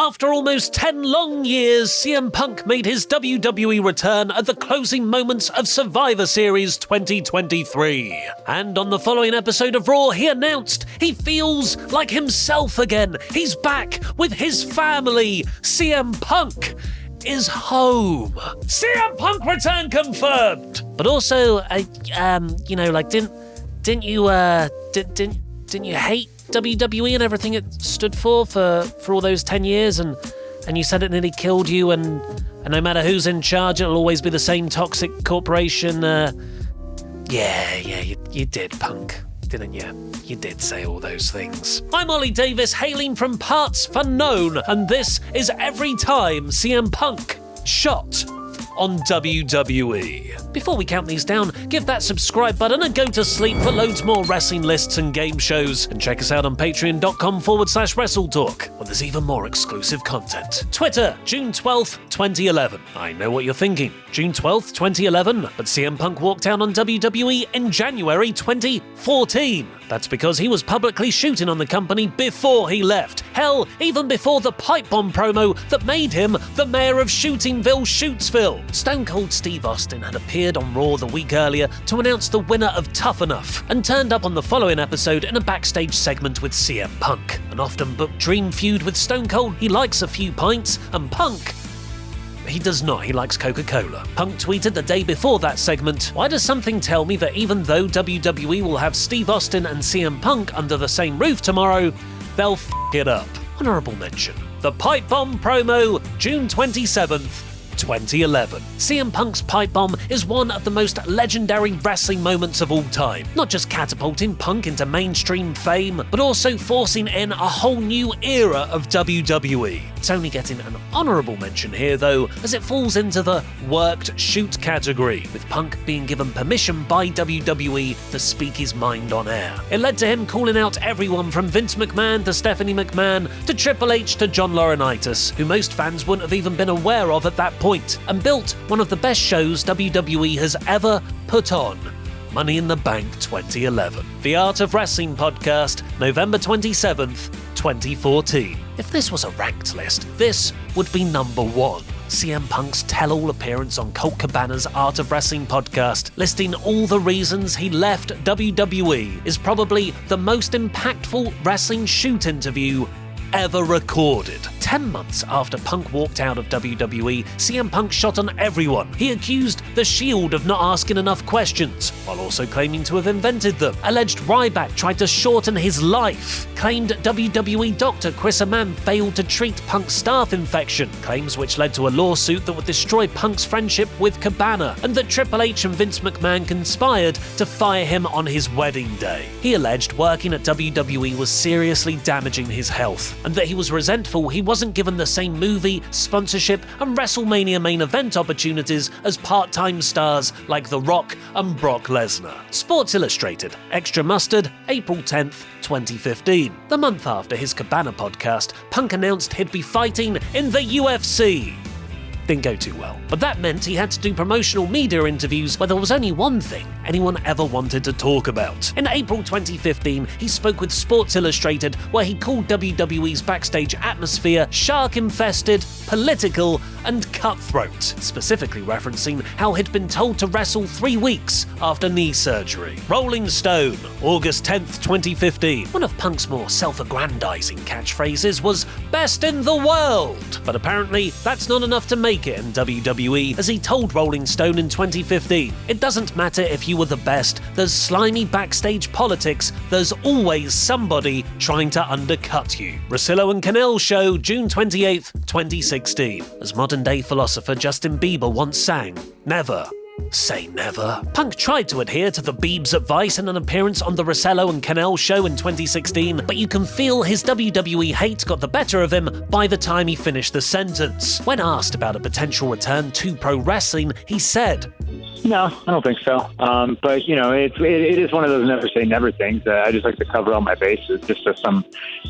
After almost 10 long years, CM Punk made his WWE return at the closing moments of Survivor Series 2023. And on the following episode of Raw, he announced he feels like himself again. He's back with his family. CM Punk is home. CM Punk return confirmed. But also, didn't you hate WWE and everything it stood for all those 10 years, and you said it nearly killed you, and no matter who's in charge, it'll always be the same toxic corporation. You did, Punk, didn't you? You did say all those things. I'm Oli Davis, hailing from partsFUNknown, and this is Every Time CM Punk Shot on WWE. Before we count these down, give that subscribe button and go to sleep for loads more wrestling lists and game shows. And check us out on patreon.com/WrestleTalk, where there's even more exclusive content. Twitter, June 12th, 2011. I know what you're thinking. June 12th, 2011, but CM Punk walked out on WWE in January 2014. That's because he was publicly shooting on the company before he left. Hell, even before the pipe bomb promo that made him the mayor of Shootingville, Shootsville. Stone Cold Steve Austin had appeared on Raw the week earlier to announce the winner of Tough Enough, and turned up on the following episode in a backstage segment with CM Punk. An often booked dream feud with Stone Cold, he likes a few pints, and Punk, he does not, he likes Coca-Cola. Punk tweeted the day before that segment, "Why does something tell me that even though WWE will have Steve Austin and CM Punk under the same roof tomorrow, they'll f*** it up?" Honourable mention. The Pipe Bomb promo, June 27th, 2011. CM Punk's pipe bomb is one of the most legendary wrestling moments of all time. Not just catapulting Punk into mainstream fame, but also forcing in a whole new era of WWE. It's only getting an honourable mention here though, as it falls into the worked shoot category, with Punk being given permission by WWE to speak his mind on air. It led to him calling out everyone from Vince McMahon to Stephanie McMahon to Triple H to John Laurinaitis, who most fans wouldn't have even been aware of at that point, and built one of the best shows WWE has ever put on. Money in the Bank 2011. The Art of Wrestling podcast, November 27th, 2014. If this was a ranked list, this would be number one. CM Punk's tell-all appearance on Colt Cabana's Art of Wrestling podcast, listing all the reasons he left WWE, is probably the most impactful wrestling shoot interview ever recorded. 10 months after Punk walked out of WWE, CM Punk shot on everyone. He accused The Shield of not asking enough questions, while also claiming to have invented them. Alleged Ryback tried to shorten his life. Claimed WWE doctor Chris Amman failed to treat Punk's staph infection, claims which led to a lawsuit that would destroy Punk's friendship with Cabana, and that Triple H and Vince McMahon conspired to fire him on his wedding day. He alleged working at WWE was seriously damaging his health, and that he was resentful he wasn't given the same movie, sponsorship, and WrestleMania main event opportunities as part-time stars like The Rock and Brock Lesnar. Sports Illustrated, Extra Mustard, April 10th, 2015. The month after his Cabana podcast, Punk announced he'd be fighting in the UFC. Didn't go too well. But that meant he had to do promotional media interviews where there was only one thing anyone ever wanted to talk about. In April 2015, he spoke with Sports Illustrated, where he called WWE's backstage atmosphere shark-infested, political, and cutthroat, specifically referencing how he'd been told to wrestle 3 weeks after knee surgery. Rolling Stone, August 10th, 2015. One of Punk's more self-aggrandizing catchphrases was "best in the world," but apparently that's not enough to make it in WWE, as he told Rolling Stone in 2015, "It doesn't matter if you were the best, there's slimy backstage politics, there's always somebody trying to undercut you." Rosillo and Cannell Show, June 28th, 2016. As modern-day philosopher Justin Bieber once sang, "Never say never." Punk tried to adhere to the Biebs' advice in an appearance on the Rosello and Cannell Show in 2016, but you can feel his WWE hate got the better of him by the time he finished the sentence. When asked about a potential return to pro wrestling, he said, "No, I don't think so. But, you know, it is one of those never say never things. I just like to cover all my bases, just so some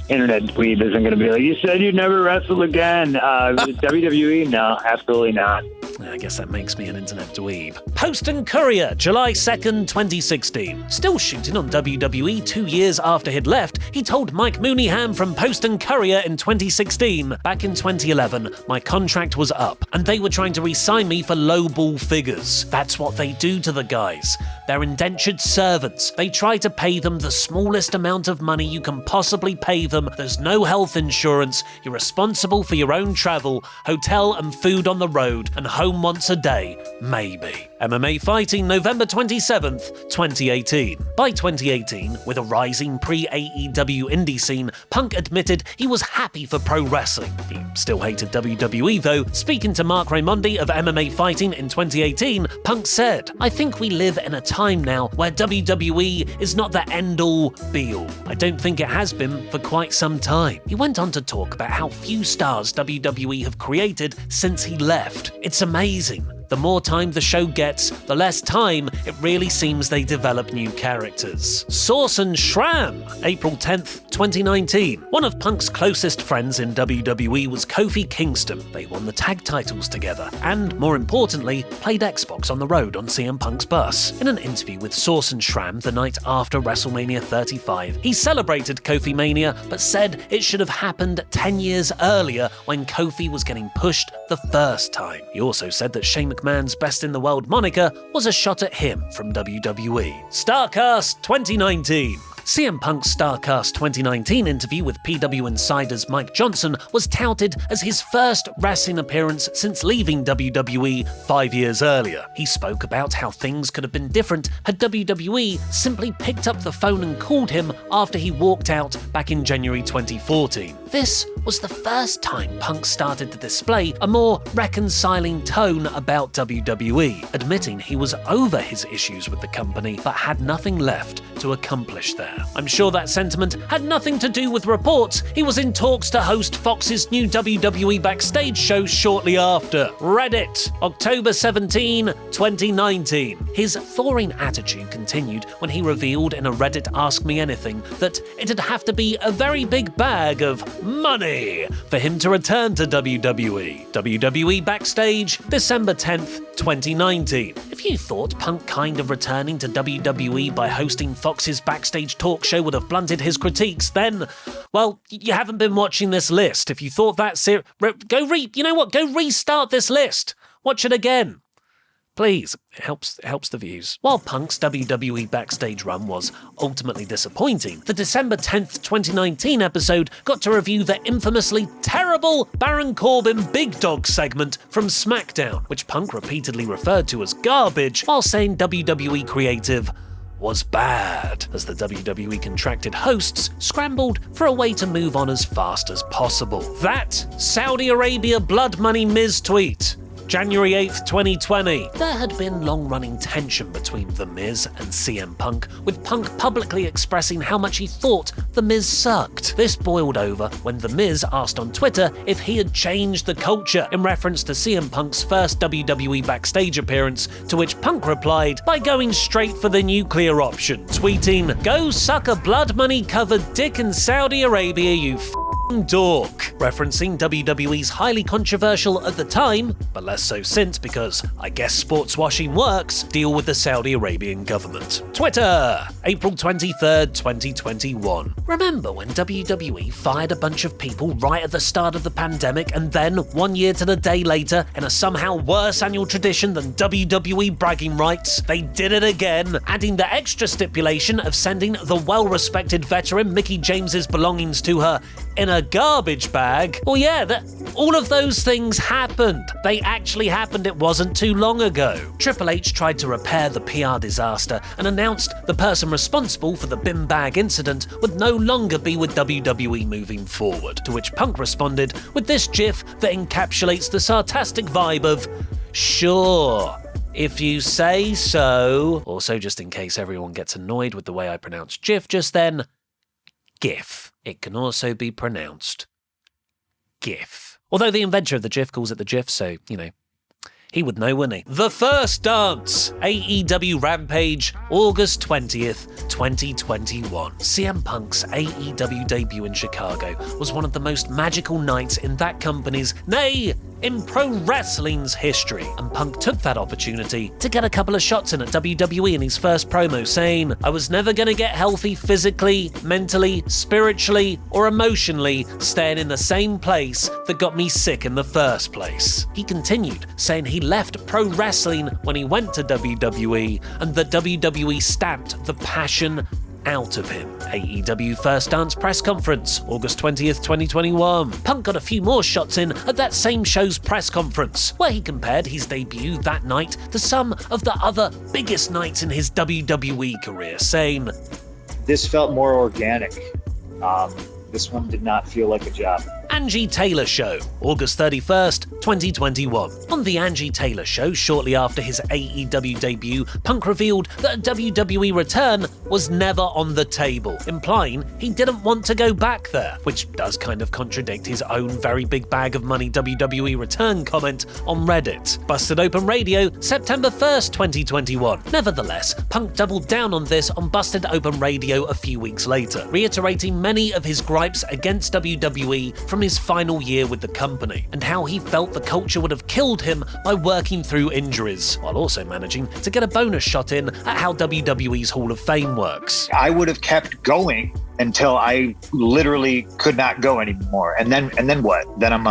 internet dweeb isn't going to be like, you said you'd never wrestle again. WWE? No, absolutely not." I guess that makes me an internet dweeb. Post and Courier, July 2nd, 2016. Still shooting on WWE 2 years after he'd left, he told Mike Mooneyham from Post and Courier in 2016, back in 2011, my contract was up, and they were trying to re-sign me for lowball figures. That's what they do to the guys. They're indentured servants. They try to pay them the smallest amount of money you can possibly pay them. There's no health insurance. You're responsible for your own travel, hotel and food on the road, and home once a day, maybe. MMA Fighting, November 27th, 2018. By 2018, with a rising pre-AEW indie scene, Punk admitted he was happy for pro wrestling. He still hated WWE though. Speaking to Mark Raimondi of MMA Fighting in 2018, Punk said, I think we live in a time now where WWE is not the end-all, be-all. I don't think it has been for quite some time. He went on to talk about how few stars WWE have created since he left. It's amazing. The more time the show gets, the less time it really seems they develop new characters. Source and Shram, April 10th, 2019. One of Punk's closest friends in WWE was Kofi Kingston. They won the tag titles together and, more importantly, played Xbox on the road on CM Punk's bus. In an interview with Source and Shram the night after WrestleMania 35, he celebrated Kofi Mania but said it should have happened 10 years earlier when Kofi was getting pushed the first time. He also said that Shane McMahon's Best in the World moniker was a shot at him from WWE. Starrcast 2019. CM Punk's Starrcast 2019 interview with PW Insider's Mike Johnson was touted as his first wrestling appearance since leaving WWE 5 years earlier. He spoke about how things could have been different had WWE simply picked up the phone and called him after he walked out back in January 2014. This was the first time Punk started to display a more reconciling tone about WWE, admitting he was over his issues with the company but had nothing left to accomplish there. I'm sure that sentiment had nothing to do with reports he was in talks to host Fox's new WWE Backstage show shortly after. Reddit, October 17, 2019. His thawing attitude continued when he revealed in a Reddit Ask Me Anything that it'd have to be a very big bag of money for him to return to WWE. WWE Backstage, December 10th, 2019. If you thought Punk kind of returning to WWE by hosting Fox's Backstage talk show would have blunted his critiques, then, well, you haven't been watching this list. If you thought that's it, go restart this list. Watch it again. Please, it helps the views. While Punk's WWE Backstage run was ultimately disappointing, the December 10th, 2019 episode got to review the infamously terrible Baron Corbin Big Dog segment from SmackDown, which Punk repeatedly referred to as garbage, while saying WWE creative was bad, as the WWE contracted hosts scrambled for a way to move on as fast as possible. That Saudi Arabia Blood Money Miz tweet. January 8th, 2020. There had been long-running tension between The Miz and CM Punk, with Punk publicly expressing how much he thought The Miz sucked. This boiled over when The Miz asked on Twitter if he had changed the culture, in reference to CM Punk's first WWE Backstage appearance, to which Punk replied by going straight for the nuclear option, tweeting, "Go suck a blood money-covered dick in Saudi Arabia, you dork," referencing WWE's highly controversial at the time, but less so since because I guess sports washing works, deal with the Saudi Arabian government. Twitter, April 23rd, 2021. Remember when WWE fired a bunch of people right at the start of the pandemic and then, 1 year to the day later, in a somehow worse annual tradition than WWE bragging rights, they did it again, adding the extra stipulation of sending the well-respected veteran Mickie James's belongings to her in a garbage bag? Well, yeah, all of those things happened. They actually happened. It wasn't too long ago. Triple H tried to repair the PR disaster and announced the person responsible for the bin bag incident would no longer be with WWE moving forward, to which Punk responded with this gif that encapsulates the sarcastic vibe of, "Sure, if you say so." Also, just in case everyone gets annoyed with the way I pronounced GIF just then, GIF. It can also be pronounced GIF. Although the inventor of the GIF calls it the GIF, so, he would know, wouldn't he? The First Dance, AEW Rampage, August 20th, 2021. CM Punk's AEW debut in Chicago was one of the most magical nights in that company's, nay, in pro wrestling's history. And Punk took that opportunity to get a couple of shots in at WWE in his first promo, saying, "I was never going to get healthy physically, mentally, spiritually, or emotionally staying in the same place that got me sick in the first place." He continued, saying he left pro wrestling when he went to WWE and that WWE stamped the passion out of him. AEW First Dance press conference, August 20th, 2021. Punk got a few more shots in at that same show's press conference, where he compared his debut that night to some of the other biggest nights in his WWE career, saying, "This felt more organic. This one did not feel like a job." Angie Taylor Show, August 31st, 2021. On The Angie Taylor Show, shortly after his AEW debut, Punk revealed that a WWE return was never on the table, implying he didn't want to go back there, which does kind of contradict his own very big bag of money WWE return comment on Reddit. Busted Open Radio, September 1st, 2021. Nevertheless, Punk doubled down on this on Busted Open Radio a few weeks later, reiterating many of his gripes against WWE from his final year with the company, and how he felt the culture would have killed him by working through injuries, while also managing to get a bonus shot in at how WWE's Hall of Fame works. I would have kept going until I literally could not go anymore. And then what? Then I'm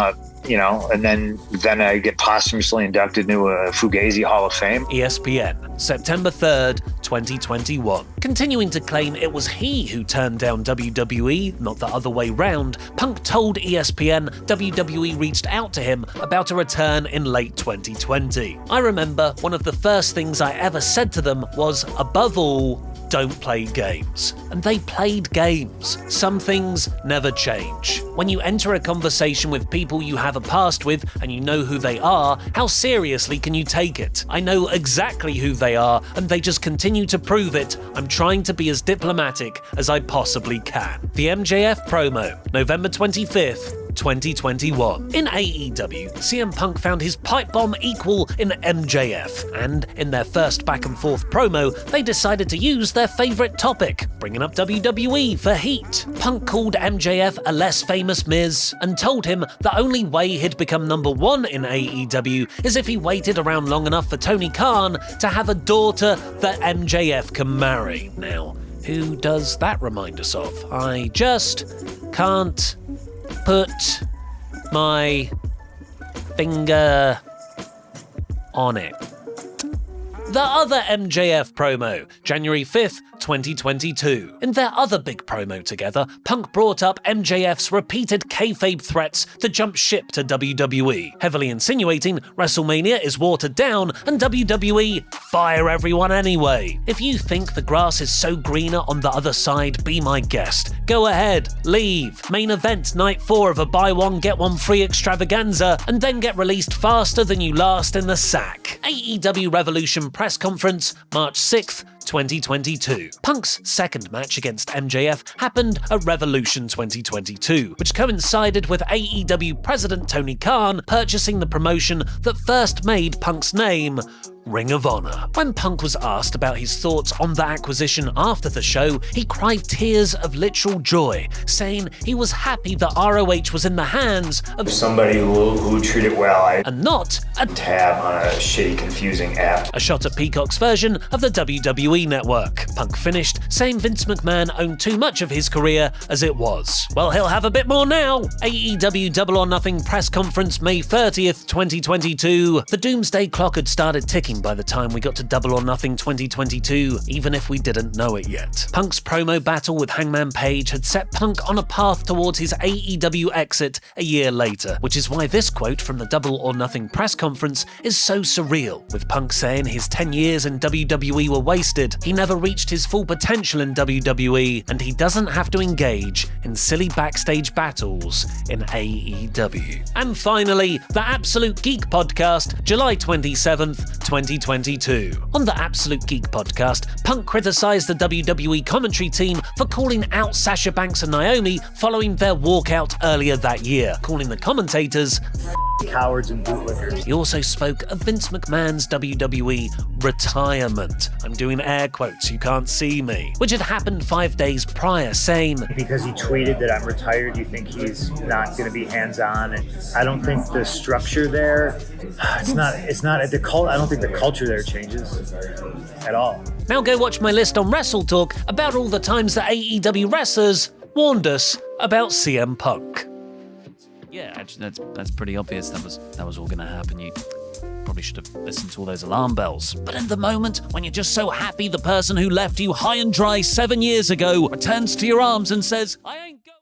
and then I get posthumously inducted into a Fugazi Hall of Fame. ESPN, September 3rd, 2021. Continuing to claim it was he who turned down WWE, not the other way round, Punk told ESPN WWE reached out to him about a return in late 2020. "I remember one of the first things I ever said to them was, above all, don't play games." And they played games. Some things never change. When you enter a conversation with people you have a past with and you know who they are, how seriously can you take it? I know exactly who they are, and they just continue to prove it. I'm trying to be as diplomatic as I possibly can. The MJF promo, November 25th, 2021. In AEW, CM Punk found his pipe bomb equal in MJF, and in their first back and forth promo, they decided to use their favourite topic, bringing up WWE for heat. Punk called MJF a less famous Miz, and told him the only way he'd become number one in AEW is if he waited around long enough for Tony Khan to have a daughter that MJF can marry. Now, who does that remind us of? I just can't put my finger on it. The other MJF promo, January 5th, 2022. In their other big promo together, Punk brought up MJF's repeated kayfabe threats to jump ship to WWE, heavily insinuating WrestleMania is watered down and WWE fire everyone anyway. If you think the grass is so greener on the other side, be my guest. Go ahead, leave. Main event night 4 of a buy one get one free extravaganza, and then get released faster than you last in the sack. AEW Revolution press conference, March 6th, 2022. Punk's second match against MJF happened at Revolution 2022, which coincided with AEW president Tony Khan purchasing the promotion that first made Punk's name Ring of Honor. When Punk was asked about his thoughts on the acquisition after the show, he cried tears of literal joy, saying he was happy that ROH was in the hands of somebody who treated well, and not a tab on a shitty, confusing app. A shot at Peacock's version of the WWE network. Punk finished saying Vince McMahon owned too much of his career as it was. Well, he'll have a bit more now. AEW Double or Nothing press conference, May 30th, 2022. The doomsday clock had started ticking by the time we got to Double or Nothing 2022, even if we didn't know it yet. Punk's promo battle with Hangman Page had set Punk on a path towards his AEW exit a year later, which is why this quote from the Double or Nothing press conference is so surreal, with Punk saying his 10 years in WWE were wasted, he never reached his full potential in WWE, and he doesn't have to engage in silly backstage battles in AEW. And finally, the Absolute Geek Podcast, July 27th, 2022. On the Absolute Geek Podcast, Punk criticised the WWE commentary team for calling out Sasha Banks and Naomi following their walkout earlier that year, calling the commentators cowards and bootlickers. He also spoke of Vince McMahon's WWE retirement. I'm doing air quotes, you can't see me. Which had happened 5 days prior, saying, Because he tweeted that I'm retired, you think he's not going to be hands-on? And I don't think the structure there, I don't think the culture there changes at all. now go watch my list on Wrestle Talk about all the times that AEW wrestlers warned us about CM Punk. Yeah, actually, that's pretty obvious. That was all going to happen. You probably should have listened to all those alarm bells. But in the moment, when you're just so happy the person who left you high and dry 7 years ago returns to your arms and says, I ain't